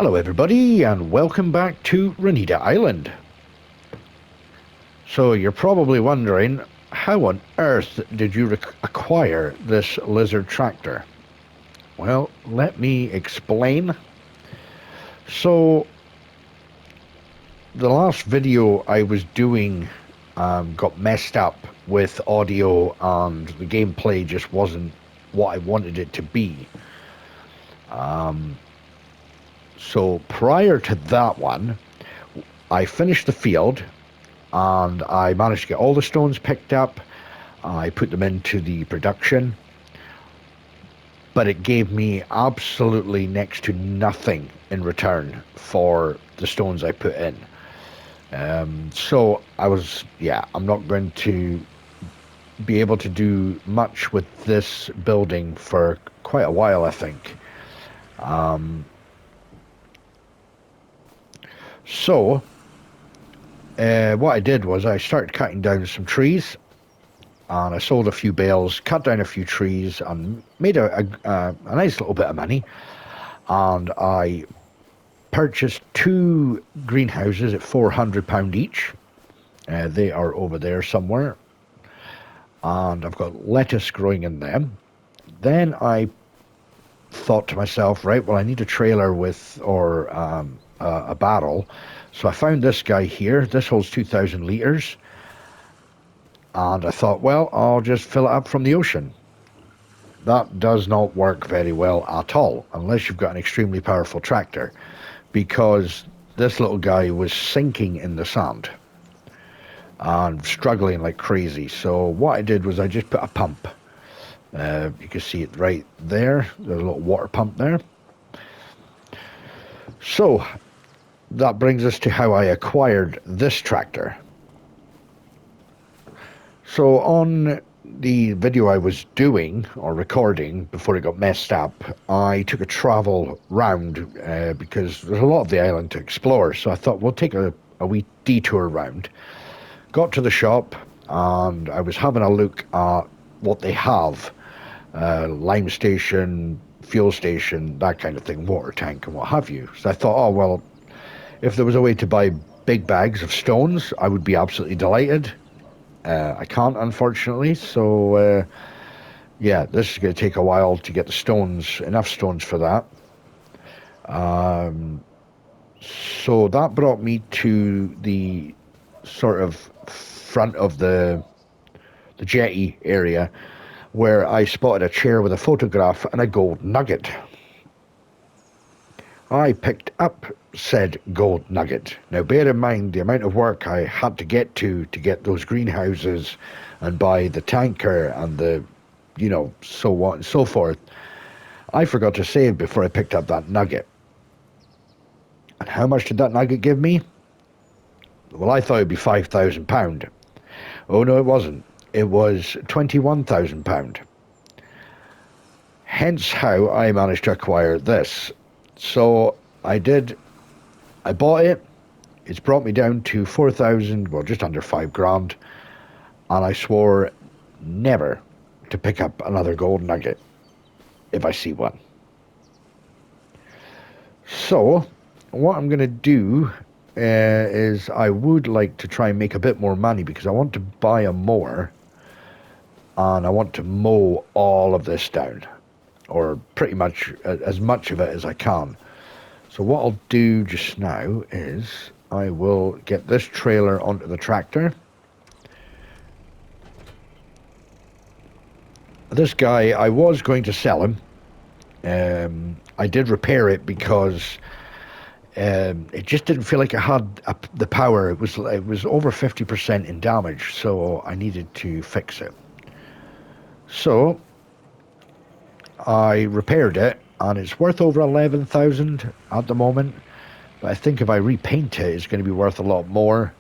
Hello everybody and welcome back to Ronida Island. So you're probably wondering, how on earth did you acquire this lizard tractor? Well, let me explain. So the last video I was doing got messed up with audio and the gameplay just wasn't what I wanted it to be. So prior to that one, I finished the field and I managed to get all the stones picked up. I put them into the production, but it gave me absolutely next to nothing in return for the stones I put in. So I'm not going to be able to do much with this building for quite a while, I think. So what I did was I started cutting down some trees, and I sold a few bales, cut down a few trees, and made a nice little bit of money. And I purchased 2 greenhouses at £400 each. They are over there somewhere, and I've got lettuce growing in them. Then I thought to myself, right, well, I need a trailer or a barrel. So I found this guy here. This holds 2,000 litres. And I thought, well, I'll just fill it up from the ocean. That does not work very well at all, unless you've got an extremely powerful tractor, because this little guy was sinking in the sand and struggling like crazy. So what I did was I just put a pump. You can see it right there. There's a little water pump there. So that brings us to how I acquired this tractor. So on the video I was doing or recording before it got messed up, I took a travel round because there's a lot of the island to explore. So I thought we'll take a wee detour round. Got to the shop and I was having a look at what they have. Lime station, fuel station, that kind of thing, water tank and what have you. So I thought, oh well, if there was a way to buy big bags of stones, I would be absolutely delighted. I can't, unfortunately, so this is going to take a while to get the stones, enough stones for that. So that brought me to the sort of front of the jetty area, where I spotted a chair with a photograph and a gold nugget. I picked up said gold nugget. Now bear in mind the amount of work I had to get those greenhouses and buy the tanker and so on and so forth. I forgot to save before I picked up that nugget. And how much did that nugget give me? Well, I thought it'd be £5,000. Oh no, it wasn't. It was £21,000. Hence how I managed to acquire this. So I bought it. It's brought me down to 4,000, well, just under £5,000, and I swore never to pick up another gold nugget if I see one. So what I'm going to do is I would like to try and make a bit more money, because I want to buy a mower and I want to mow all of this down, or pretty much as much of it as I can. So what I'll do just now is I will get this trailer onto the tractor. This guy, I was going to sell him. I did repair it because it just didn't feel like it had the power. It was over 50% in damage, so I needed to fix it. So I repaired it, and it's worth over 11,000 at the moment. But I think if I repaint it, it's going to be worth a lot more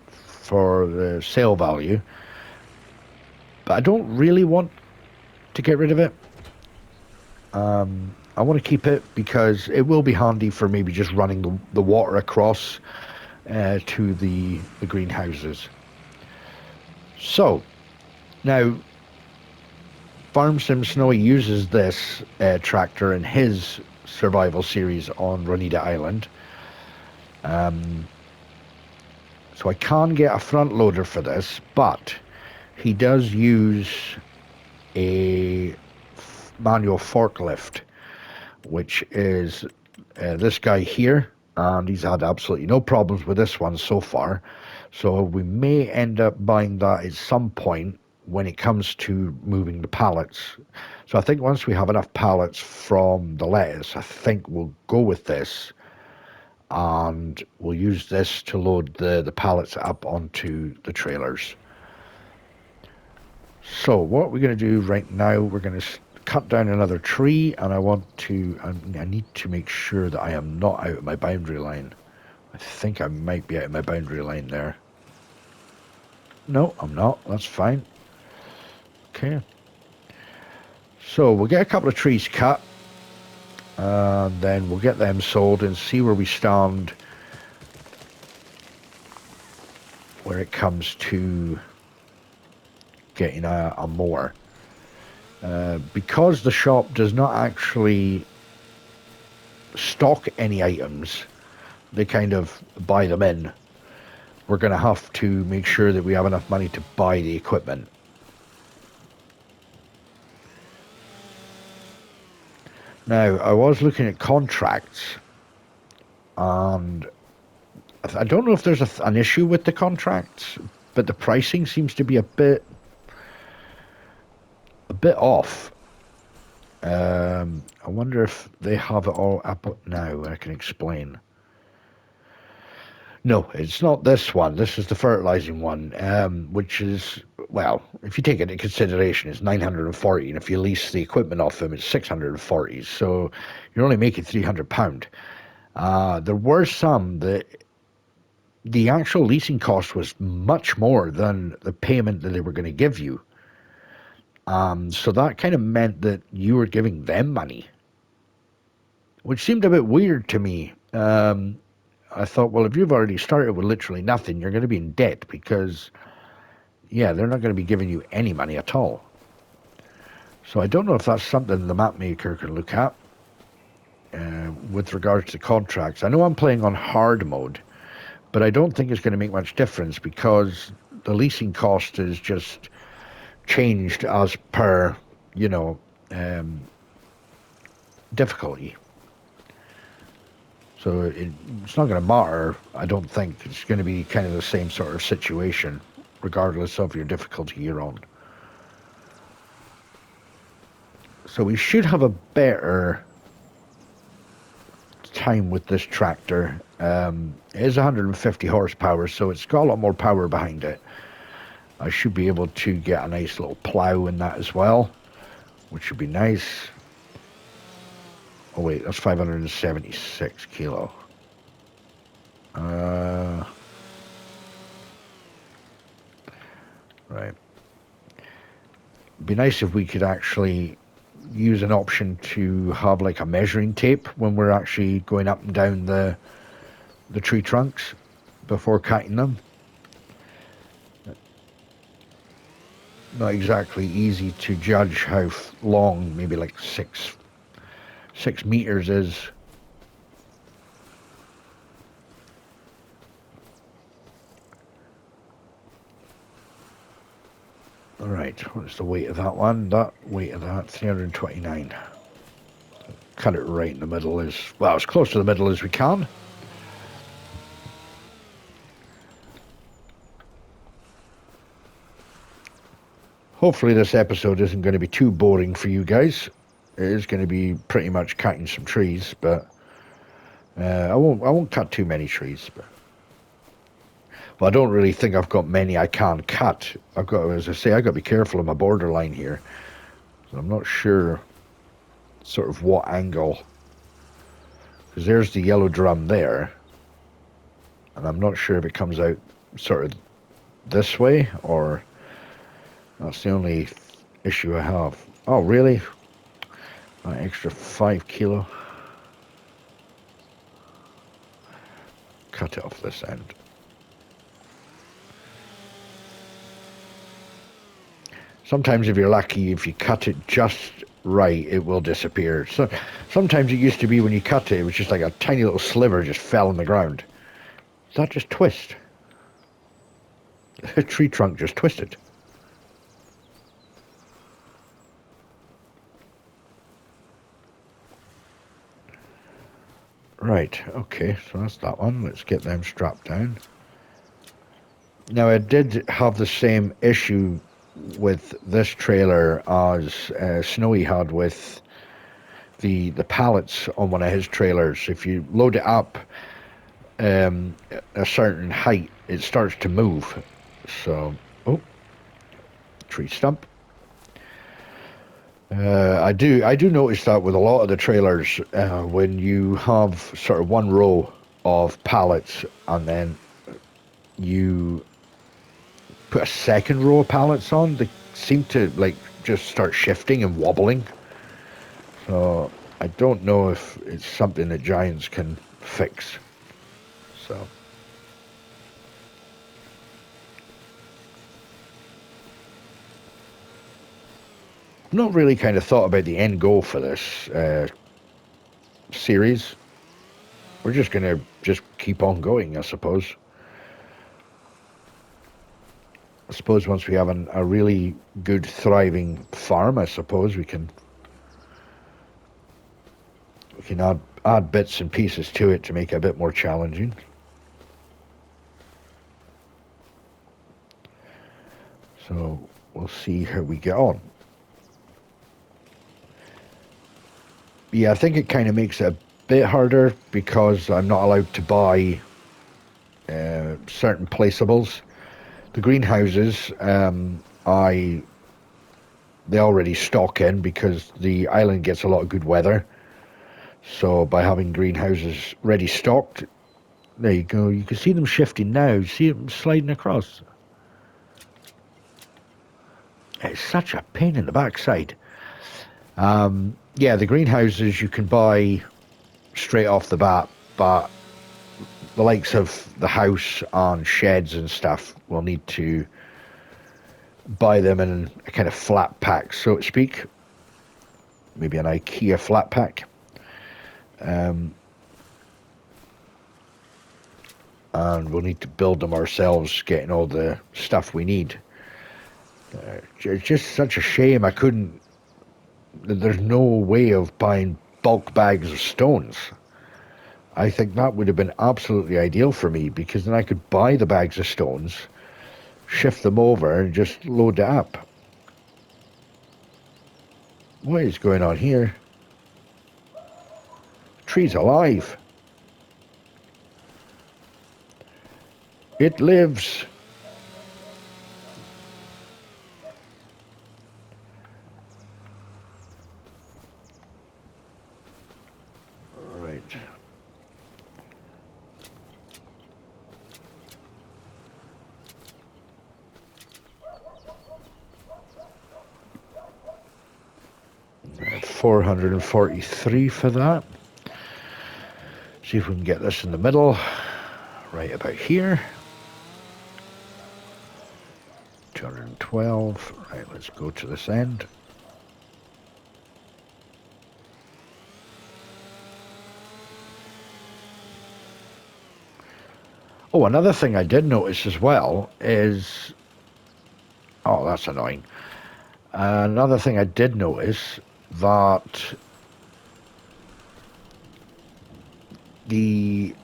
for the sale value. But I don't really want to get rid of it. I want to keep it because it will be handy for maybe just running the water across to the greenhouses. So now Farm Sim Snowy uses this tractor in his survival series on Ronida Island. So I can get a front loader for this, but he does use a manual forklift, which is this guy here, and he's had absolutely no problems with this one so far. So we may end up buying that at some point when it comes to moving the pallets. So I think once we have enough pallets from the lettuce, I think we'll go with this, and we'll use this to load the pallets up onto the trailers. So what we're going to do right now, we're going to cut down another tree, and I need to make sure that I am not out of my boundary line. I think I might be out of my boundary line there. No, I'm not. That's fine. Okay. So we'll get a couple of trees cut, and then we'll get them sold and see where we stand where it comes to getting a mower. Because the shop does not actually stock any items, they kind of buy them in. We're going to have to make sure that we have enough money to buy the equipment. Now, I was looking at contracts, and I don't know if there's an issue with the contracts, but the pricing seems to be a bit off. I wonder if they have it all up now. I can explain. No, it's not this one. This is the fertilizing one, which is, well, if you take it into consideration, it's 940, and if you lease the equipment off them, it's 640. So you're only making £300. There were some that the actual leasing cost was much more than the payment that they were going to give you. So that kind of meant that you were giving them money, which seemed a bit weird to me. I thought, well, if you've already started with literally nothing, you're going to be in debt because, yeah, they're not going to be giving you any money at all. So I don't know if that's something the map maker can look at with regards to contracts. I know I'm playing on hard mode, but I don't think it's going to make much difference because the leasing cost is just changed as per, difficulty. So it's not going to matter, I don't think. It's going to be kind of the same sort of situation, regardless of your difficulty you're on. So we should have a better time with this tractor. It is 150 horsepower, so it's got a lot more power behind it. I should be able to get a nice little plow in that as well, which should be nice. Oh wait, that's 576 kilo. Right. It'd be nice if we could actually use an option to have like a measuring tape when we're actually going up and down the tree trunks before cutting them. Not exactly easy to judge how long, maybe like 6 meters is. All right, what's the weight of that one? That weight of that, 329. Cut it right in the middle as close to the middle as we can. Hopefully this episode isn't going to be too boring for you guys. It is going to be pretty much cutting some trees, but I won't cut too many trees. But well, I don't really think I've got many I can cut. I've got to be careful of my borderline here. So I'm not sure sort of what angle, because there's the yellow drum there, and I'm not sure if it comes out sort of this way or that's the only issue I have. Oh, really? An extra 5 kilo. Cut it off this end. Sometimes if you're lucky, if you cut it just right, it will disappear. So sometimes it used to be when you cut it, it was just like a tiny little sliver just fell on the ground. Does that just twist? The tree trunk just twisted. Right, okay, so that's that one. Let's get them strapped down. Now, I did have the same issue with this trailer as Snowy had with the pallets on one of his trailers. If you load it up a certain height, it starts to move. So, oh, tree stump. I do notice that with a lot of the trailers, when you have sort of one row of pallets and then you put a second row of pallets on, they seem to like just start shifting and wobbling. So I don't know if it's something that Giants can fix. So I've not really kind of thought about the end goal for this series. We're just gonna just keep on going, I suppose. I suppose once we have a really good thriving farm, I suppose we can add bits and pieces to it to make it a bit more challenging. So we'll see how we get on. Yeah, I think it kind of makes it a bit harder because I'm not allowed to buy certain placeables. The greenhouses, they already stock in because the island gets a lot of good weather. So by having greenhouses ready stocked, there you go. You can see them shifting now. You see them sliding across. It's such a pain in the backside. Yeah, the greenhouses you can buy straight off the bat, but the likes of the house and sheds and stuff will need to buy them in a kind of flat pack, so to speak. Maybe an IKEA flat pack. And we'll need to build them ourselves, getting all the stuff we need. It's just such a shame I couldn't. There's no way of buying bulk bags of stones. I think that would have been absolutely ideal for me because then I could buy the bags of stones, shift them over, and just load it up. What is going on here? The tree's alive. It lives. Right. At 443 for that. See if we can get this in the middle, right about here. 212. Right, let's go to this end. Oh, another thing I did notice as well is... Oh, that's annoying. Another thing I did notice that the...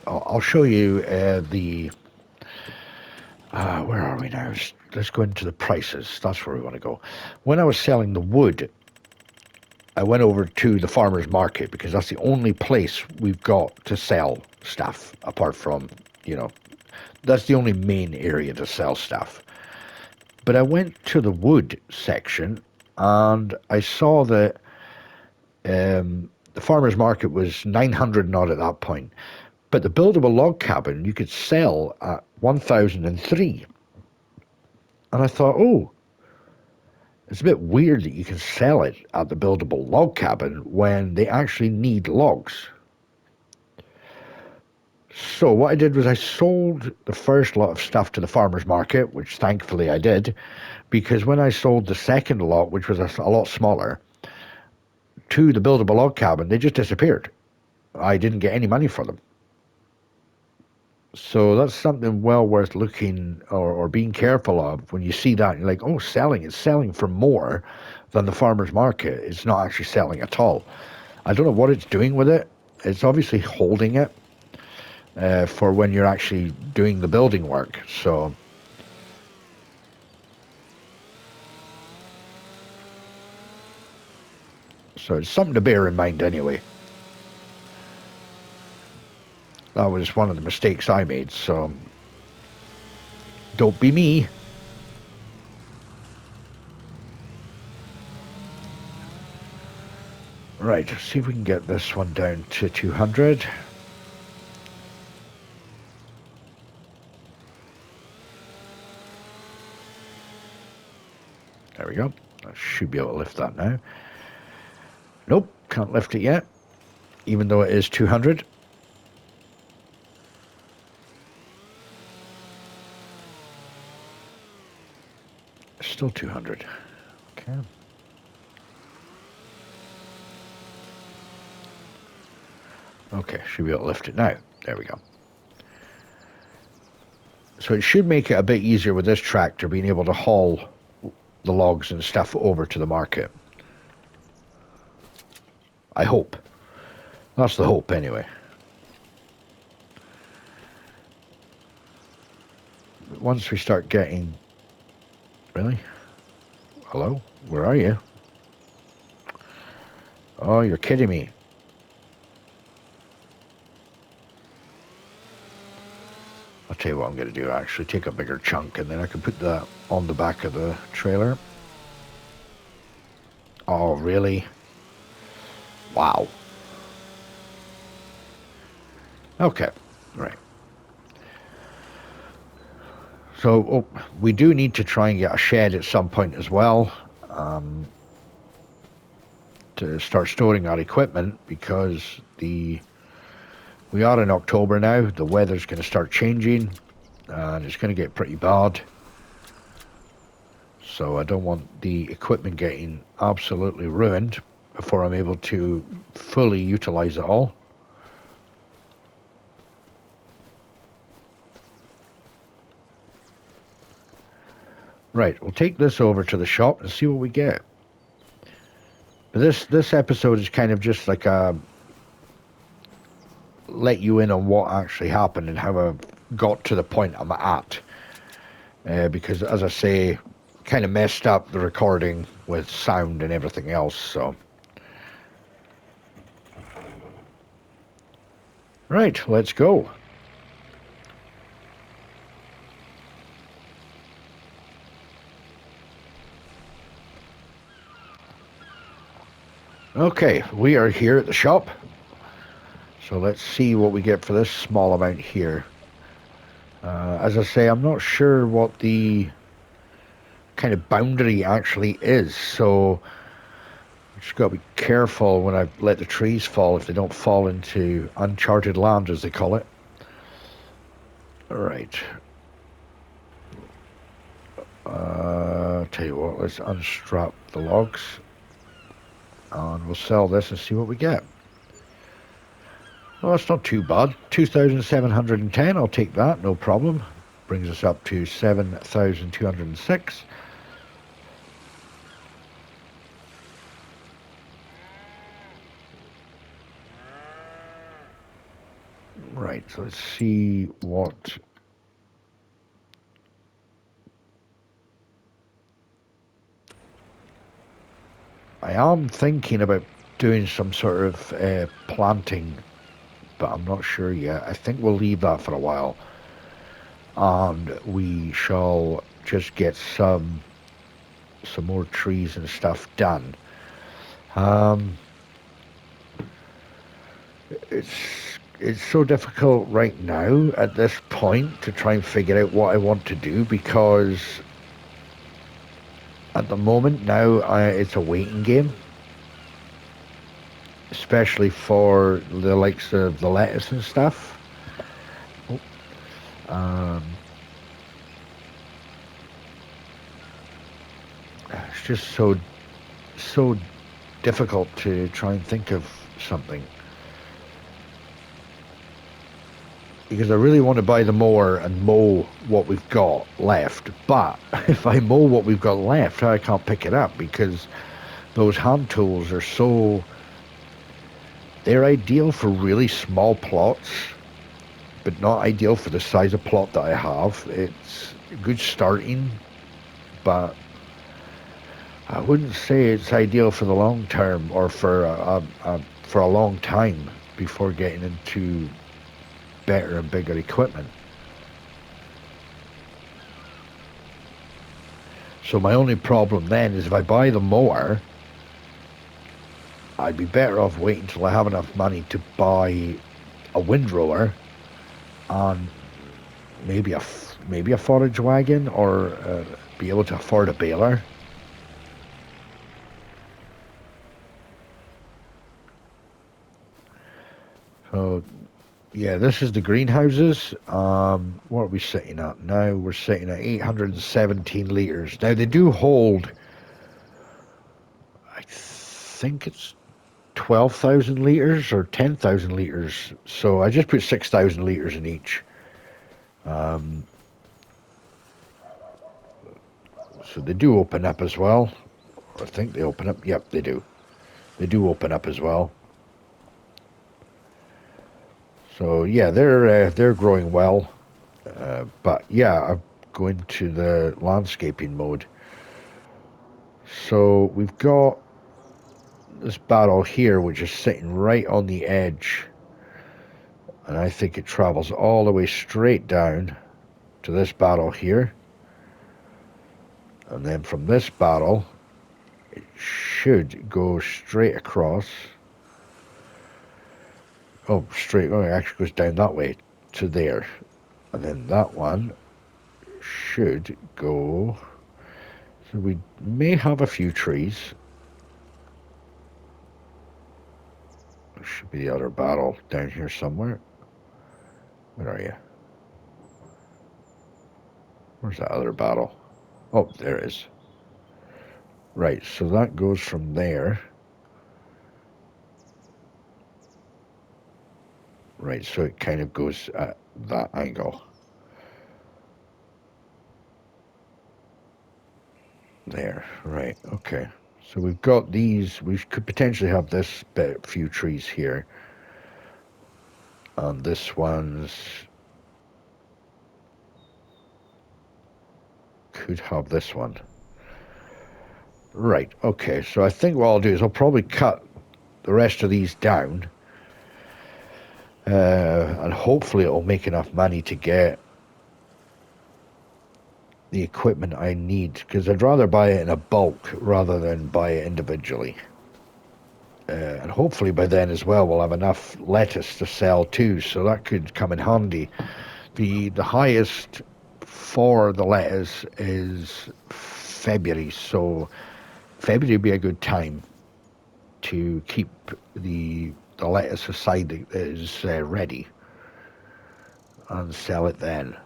I'll show you the... where are we now? Let's go into the prices. That's where we want to go. When I was selling the wood, I went over to the farmer's market because that's the only place we've got to sell stuff apart from, that's the only main area to sell stuff. But I went to the wood section and I saw that the farmer's market was 900 and odd at that point. But the buildable log cabin you could sell at 1,003. And I thought, oh, it's a bit weird that you can sell it at the buildable log cabin when they actually need logs. So what I did was I sold the first lot of stuff to the farmer's market, which thankfully I did, because when I sold the second lot, which was a lot smaller, to the buildable log cabin, they just disappeared. I didn't get any money for them. So that's something well worth looking or being careful of when you see that. You're like, oh, it's selling for more than the farmer's market. It's not actually selling at all. I don't know what it's doing with it. It's obviously holding it for when you're actually doing the building work. So it's something to bear in mind anyway. That was one of the mistakes I made, so don't be me. Right, let's see if we can get this one down to 200. There we go. I should be able to lift that now. Nope, can't lift it yet, even though it is 200. Still 200. Okay. Okay, should be able to lift it now. There we go. So it should make it a bit easier with this tractor being able to haul the logs and stuff over to the market. I hope. That's the hope anyway. Once we start getting... Really? Hello? Where are you? Oh, you're kidding me. I'll tell you what I'm going to do, actually. Take a bigger chunk, and then I can put that on the back of the trailer. Oh, really? Wow. Okay, right. So, we do need to try and get a shed at some point as well. To start storing our equipment, because we are in October now. The weather's going to start changing, and it's going to get pretty bad. So I don't want the equipment getting absolutely ruined before I'm able to fully utilize it all. Right, we'll take this over to the shop and see what we get. This episode is kind of just like let you in on what actually happened and how I got to the point I'm at. Because, as I say, kind of messed up the recording with sound and everything else, so... Right, let's go. Okay, we are here at the shop. So let's see what we get for this small amount here. As I say, I'm not sure what the kind of boundary actually is, so just got to be careful when I let the trees fall, if they don't fall into uncharted land, as they call it. Alright. Tell you what, let's unstrap the logs. And we'll sell this and see what we get. Well, that's not too bad. 2,710, I'll take that, no problem. Brings us up to 7,206. Right, so let's see what... I am thinking about doing some sort of planting, but I'm not sure yet. I think we'll leave that for a while. And we shall just get some more trees and stuff done. It's so difficult right now at this point to try and figure out what I want to do, because at the moment now it's a waiting game, especially for the likes of the lettuce and stuff. It's just so difficult to try and think of something. Because I really want to buy the mower and mow what we've got left. But if I mow what we've got left, I can't pick it up because those hand tools are so... They're ideal for really small plots, but not ideal for the size of plot that I have. It's good starting, but I wouldn't say it's ideal for the long term or for a long time before getting into better and bigger equipment. So my only problem then is if I buy the mower, I'd be better off waiting until I have enough money to buy a windrower and maybe a forage wagon, or be able to afford a baler. So yeah, this is the greenhouses. What are we sitting at now? We're sitting at 817 litres. Now they do hold, I think it's 12,000 litres or 10,000 litres. So I just put 6,000 litres in each. So they do open up as well. I think they open up. Yep, they do. They do open up as well. So yeah, they're growing well. But yeah, I'm going to the landscaping mode. So we've got this barrel here, which is sitting right on the edge. And I think it travels all the way straight down to this barrel here. And then from this barrel, it should go straight across. Oh, straight, oh, it actually goes down that way to there. And then that one should go... So we may have a few trees. There should be the other barrel down here somewhere. Where are you? Where's that other barrel? Oh, there it is. Right, so that goes from there. Right, so it kind of goes at that angle. There, right, okay. So we've got these, we could potentially have this few trees here. And this one's... could have this one. Right, okay, so I think what I'll do is I'll probably cut the rest of these down. And hopefully it'll make enough money to get the equipment I need, because I'd rather buy it in a bulk rather than buy it individually. And hopefully by then as well we'll have enough lettuce to sell too, so that could come in handy. The highest for the lettuce is February, so February would be a good time to keep the lettuce aside that is ready and sell it then.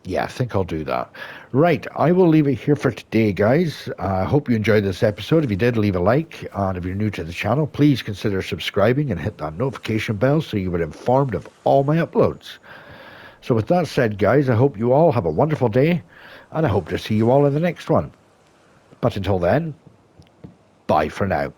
Yeah, I think I'll do that. Right, I will leave it here for today, guys. I hope you enjoyed this episode. If you did, leave a like. And if you're new to the channel, please consider subscribing and hit that notification bell so you are informed of all my uploads. So with that said, guys, I hope you all have a wonderful day, and I hope to see you all in the next one. But until then, bye for now.